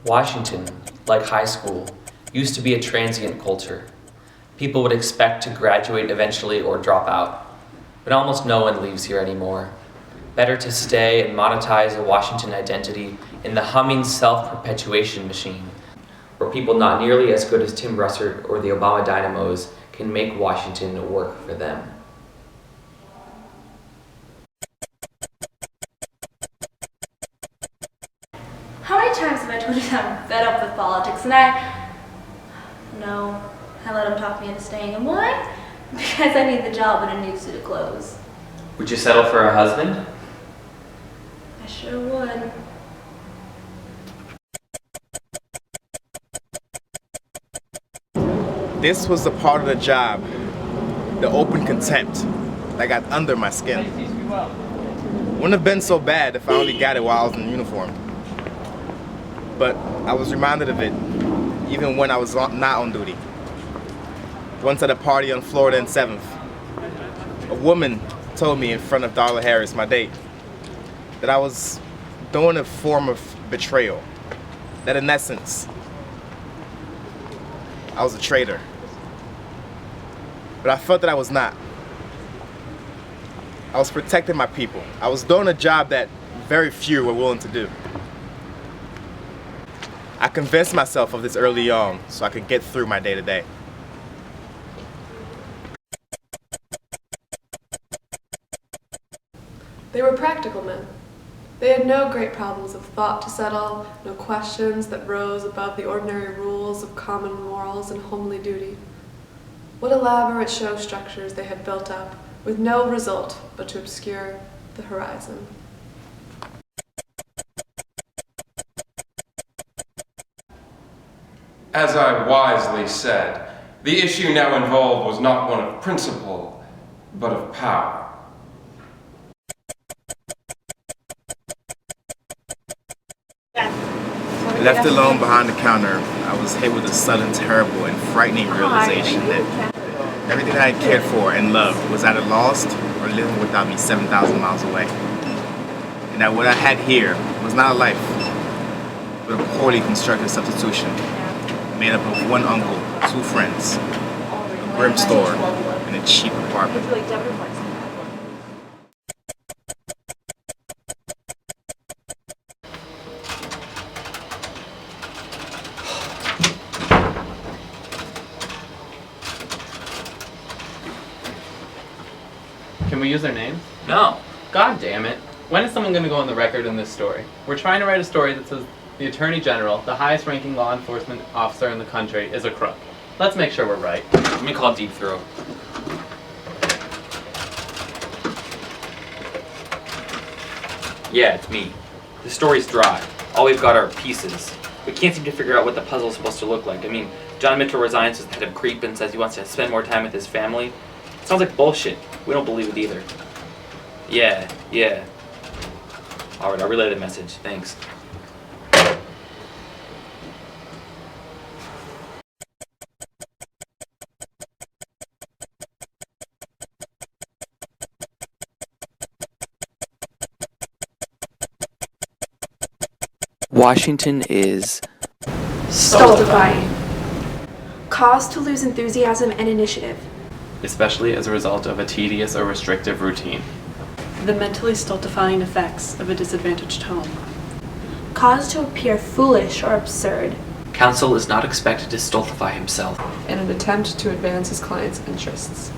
Washington, like high school, used to be a transient culture. People would expect to graduate eventually or drop out, but almost no one leaves here anymore. Better to stay and monetize a Washington identity in the humming self-perpetuation machine, where people not nearly as good as Tim Russert or the Obama Dynamos can make Washington work for them. How many times have I told you that I'm fed up with politics and I let him talk me into staying. And why? Because I need the job and a new suit of clothes. Would you settle for a husband? I sure would. This was the part of the job, the open contempt, that got under my skin. Wouldn't have been so bad if I only got it while I was in uniform. But I was reminded of it even when I was not on duty. Once at a party on Florida and 7th, a woman told me in front of Darla Harris, my date, that I was doing a form of betrayal. That in essence, I was a traitor. But I felt that I was not. I was protecting my people. I was doing a job that very few were willing to do. I convinced myself of this early on so I could get through my day-to-day. They were practical men. They had no great problems of thought to settle, no questions that rose above the ordinary rules of common morals and homely duty. What elaborate show structures they had built up, with no result but to obscure the horizon. As I wisely said, the issue now involved was not one of principle, but of power. Left alone behind the counter, I was hit with a sudden, terrible, and frightening realization that everything that I had cared for and loved was either lost or living without me 7,000 miles away. And that what I had here was not a life, but a poorly constructed substitution, made up of one uncle, 2 friends, a grim store, and a cheap apartment. Can we use their names? No. God damn it. When is someone going to go on the record in this story? We're trying to write a story that says the Attorney General, the highest ranking law enforcement officer in the country, is a crook. Let's make sure we're right. Let me call Deep Throat. Yeah, it's me. The story's dry. All we've got are pieces. We can't seem to figure out what the puzzle's supposed to look like. I mean, John Mitchell resigns as the head of Creep and says he wants to spend more time with his family. Sounds like bullshit. We don't believe it either. Yeah. Alright, I'll relay the message. Thanks. Washington is Stultifying. Cause to lose enthusiasm and initiative. Especially as a result of a tedious or restrictive routine. The mentally stultifying effects of a disadvantaged home. Cause to appear foolish or absurd. Counsel is not expected to stultify himself. In an attempt to advance his client's interests.